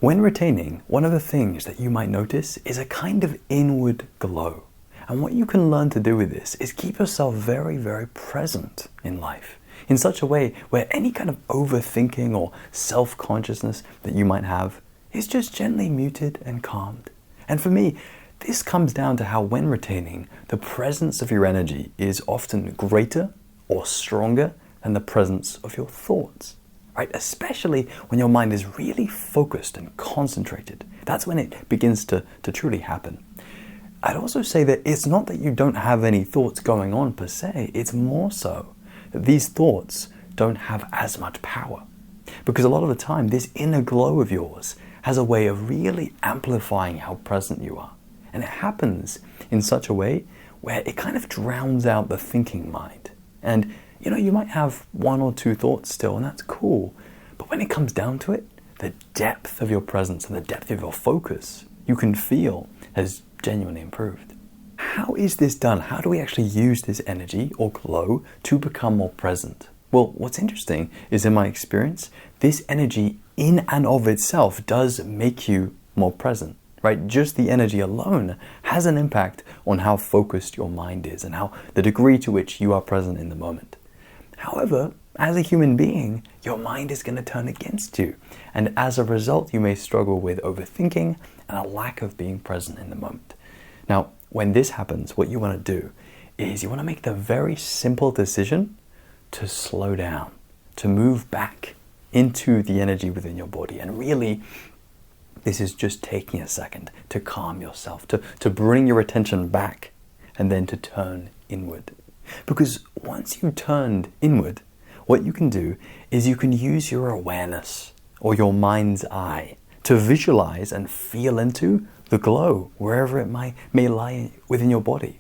When retaining, one of the things that you might notice is a kind of inward glow. And what you can learn to do with this is keep yourself very, very present in life in such a way where any kind of overthinking or self-consciousness that you might have is just gently muted and calmed. And for me, this comes down to how when retaining, the presence of your energy is often greater or stronger than the presence of your thoughts. Right? Especially when your mind is really focused and concentrated. That's when it begins to truly happen. I'd also say that it's not that you don't have any thoughts going on per se, it's more so that these thoughts don't have as much power. Because a lot of the time, this inner glow of yours has a way of really amplifying how present you are. And it happens in such a way where it kind of drowns out the thinking mind. And you might have one or two thoughts still, and that's cool. But when it comes down to it, the depth of your presence and the depth of your focus, you can feel has genuinely improved. How is this done? How do we actually use this energy or glow to become more present? Well, what's interesting is in my experience, this energy in and of itself does make you more present. Right? Just the energy alone has an impact on how focused your mind is and how the degree to which you are present in the moment. However, as a human being, your mind is going to turn against you. And as a result, you may struggle with overthinking and a lack of being present in the moment. Now, when this happens, what you want to do is you want to make the very simple decision to slow down, to move back into the energy within your body. And really, this is just taking a second to calm yourself, to bring your attention back and then to turn inward. Because once you've turned inward, what you can do is you can use your awareness or your mind's eye to visualize and feel into the glow wherever it may lie within your body.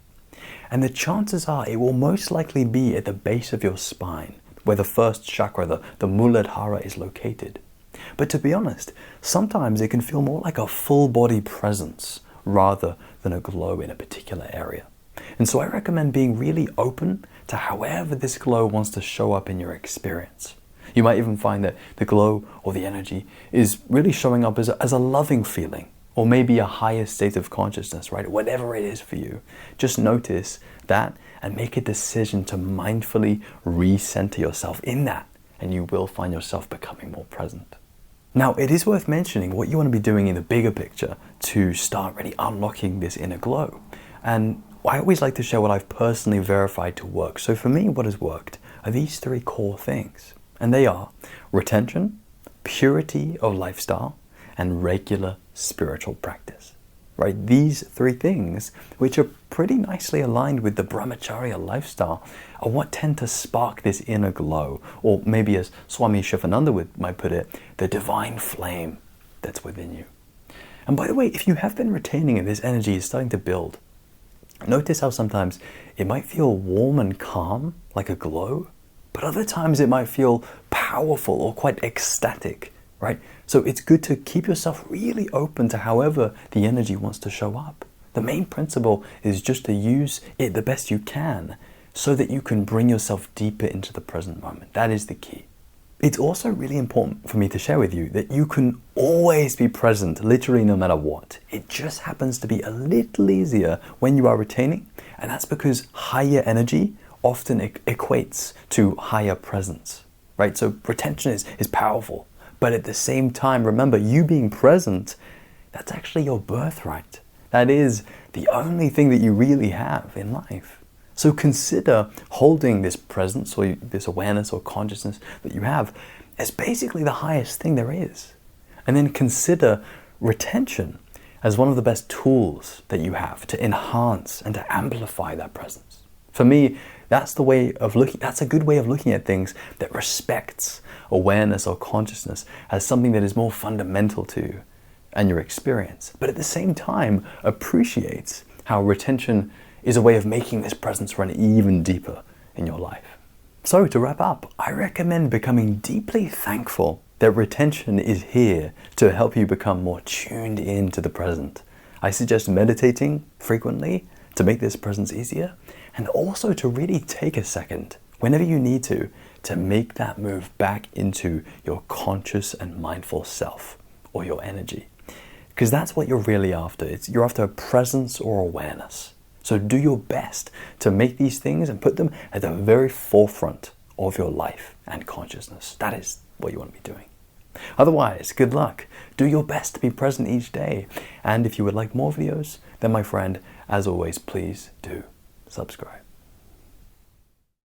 And the chances are it will most likely be at the base of your spine, where the first chakra, the Muladhara, is located. But to be honest, sometimes it can feel more like a full body presence rather than a glow in a particular area. And so I recommend being really open to however this glow wants to show up in your experience. You might even find that the glow or the energy is really showing up as a loving feeling, or maybe a higher state of consciousness, right? Whatever it is for you, just notice that and make a decision to mindfully recenter yourself in that, and you will find yourself becoming more present. Now, it is worth mentioning what you want to be doing in the bigger picture to start really unlocking this inner glow. And I always like to share what I've personally verified to work. So for me, what has worked are these three core things. And they are retention, purity of lifestyle, and regular spiritual practice. Right? These three things, which are pretty nicely aligned with the brahmacharya lifestyle, are what tend to spark this inner glow, or maybe as Swami Shivananda might put it, the divine flame that's within you. And by the way, if you have been retaining and this energy is starting to build, notice how sometimes it might feel warm and calm, like a glow, but other times it might feel powerful or quite ecstatic, right? So it's good to keep yourself really open to however the energy wants to show up. The main principle is just to use it the best you can so that you can bring yourself deeper into the present moment. That is the key. It's also really important for me to share with you that you can always be present, literally no matter what. It just happens to be a little easier when you are retaining, and that's because higher energy often equates to higher presence, right? So retention is powerful. But at the same time, remember, you being present, that's actually your birthright. That is the only thing that you really have in life. So consider holding this presence or this awareness or consciousness that you have as basically the highest thing there is. And then consider retention as one of the best tools that you have to enhance and to amplify that presence. For me, that's a good way of looking at things that respects awareness or consciousness as something that is more fundamental to you and your experience, but at the same time appreciates how retention is a way of making this presence run even deeper in your life. So to wrap up, I recommend becoming deeply thankful that retention is here to help you become more tuned into the present. I suggest meditating frequently to make this presence easier, and also to really take a second whenever you need to make that move back into your conscious and mindful self, or your energy. Because that's what you're really after. You're after a presence or awareness. So do your best to make these things and put them at the very forefront of your life and consciousness. That is what you want to be doing. Otherwise, good luck. Do your best to be present each day. And if you would like more videos, then my friend, as always, please do subscribe.